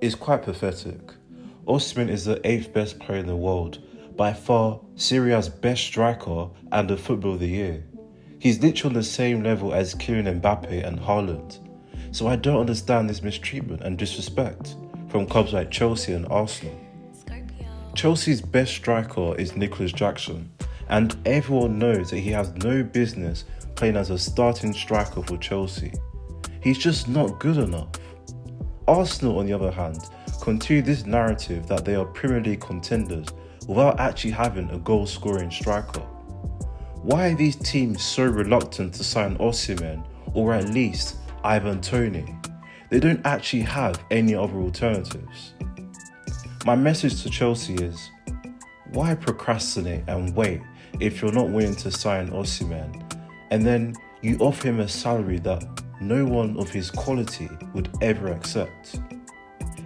It's quite pathetic. Osimhen is the 8th best player in the world, by far Serie A's best striker and the Football of the Year. He's literally on the same level as Kylian Mbappe and Haaland. So I don't understand this mistreatment and disrespect from clubs like Chelsea and Arsenal. Chelsea's best striker is Nicolas Jackson, and everyone knows that he has no business playing as a starting striker for Chelsea. He's just not good enough. Arsenal, on the other hand, continue this narrative that they are Premier League contenders without actually having a goal-scoring striker. Why are these teams so reluctant to sign Osimhen or at least Ivan Toney? They don't actually have any other alternatives. My message to Chelsea is, why procrastinate and wait if you're not willing to sign Osimhen, and then you offer him a salary that no one of his quality would ever accept?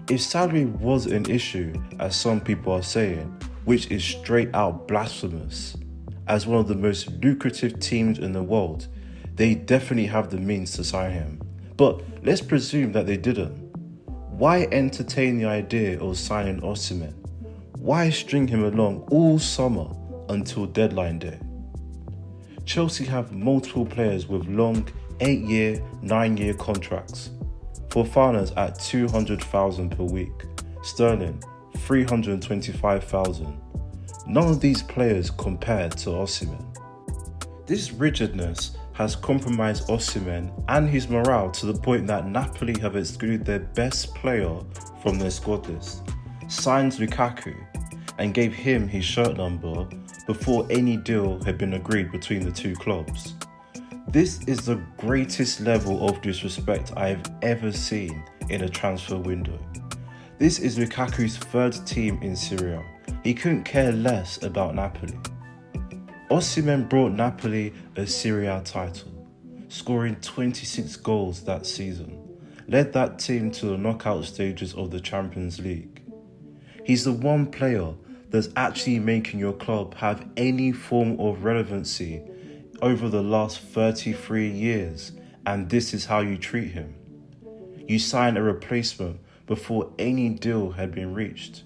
If salary was an issue, as some people are saying, which is straight out blasphemous, as one of the most lucrative teams in the world, they definitely have the means to sign him. But let's presume that they didn't. Why entertain the idea of signing Osimhen? Why string him along all summer until deadline day? Chelsea have multiple players with long 8-year, 9-year contracts. Fofanas at $200,000 per week, Sterling $325,000. None of these players compare to Osimhen. This rigidness has compromised Osimhen and his morale to the point that Napoli have excluded their best player from their squad list, signed Lukaku, and gave him his shirt number before any deal had been agreed between the two clubs. This is the greatest level of disrespect I have ever seen in a transfer window. This is Lukaku's third team in Serie A. He couldn't care less about Napoli. Osimhen brought Napoli a Serie A title, scoring 26 goals that season, led that team to the knockout stages of the Champions League. He's the one player that's actually making your club have any form of relevancy over the last 33 years, and this is how you treat him. You sign a replacement before any deal had been reached.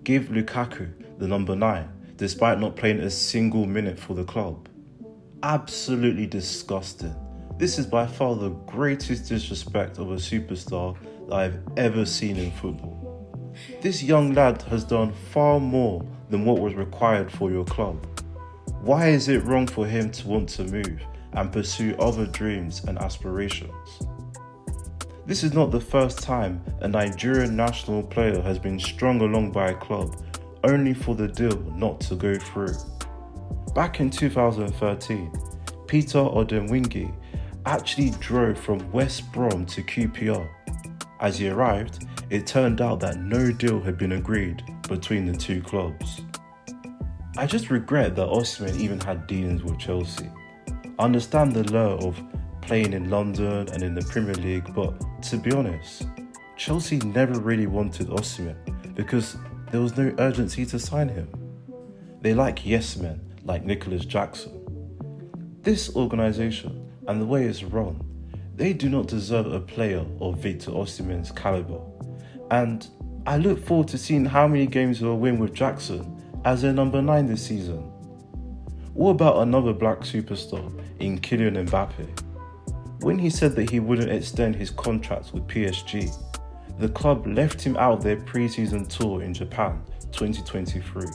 Give Lukaku the number 9, despite not playing a single minute for the club. Absolutely disgusting. This is by far the greatest disrespect of a superstar that I've ever seen in football. This young lad has done far more than what was required for your club. Why is it wrong for him to want to move and pursue other dreams and aspirations? This is not the first time a Nigerian national player has been strung along by a club only for the deal not to go through. Back in 2013, Peter Odemwingie actually drove from West Brom to QPR. As he arrived, it turned out that no deal had been agreed between the two clubs. I just regret that Osimhen even had dealings with Chelsea. I understand the lure of playing in London and in the Premier League, but to be honest, Chelsea never really wanted Osimhen because there was no urgency to sign him. They like yes men like Nicolas Jackson. This organisation and the way it's run, they do not deserve a player of Victor Osimhen's calibre. And I look forward to seeing how many games they'll win with Jackson as their number 9 this season. What about another black superstar in Kylian Mbappe? When he said that he wouldn't extend his contract with PSG, the club left him out of their pre-season tour in Japan 2023,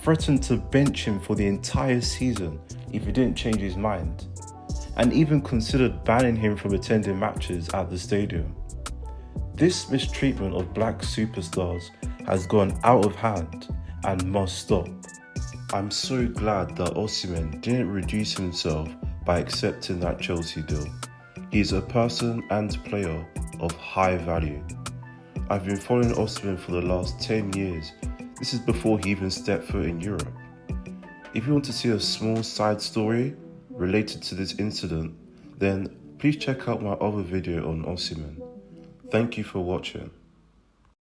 threatened to bench him for the entire season if he didn't change his mind, and even considered banning him from attending matches at the stadium. This mistreatment of black superstars has gone out of hand and must stop. I'm so glad that Osimhen didn't reduce himself by accepting that Chelsea deal. He's a person and player of high value. I've been following Osimhen for the last 10 years. This is before he even stepped foot in Europe. If you want to see a small side story related to this incident, then please check out my other video on Osimhen. Thank you for watching.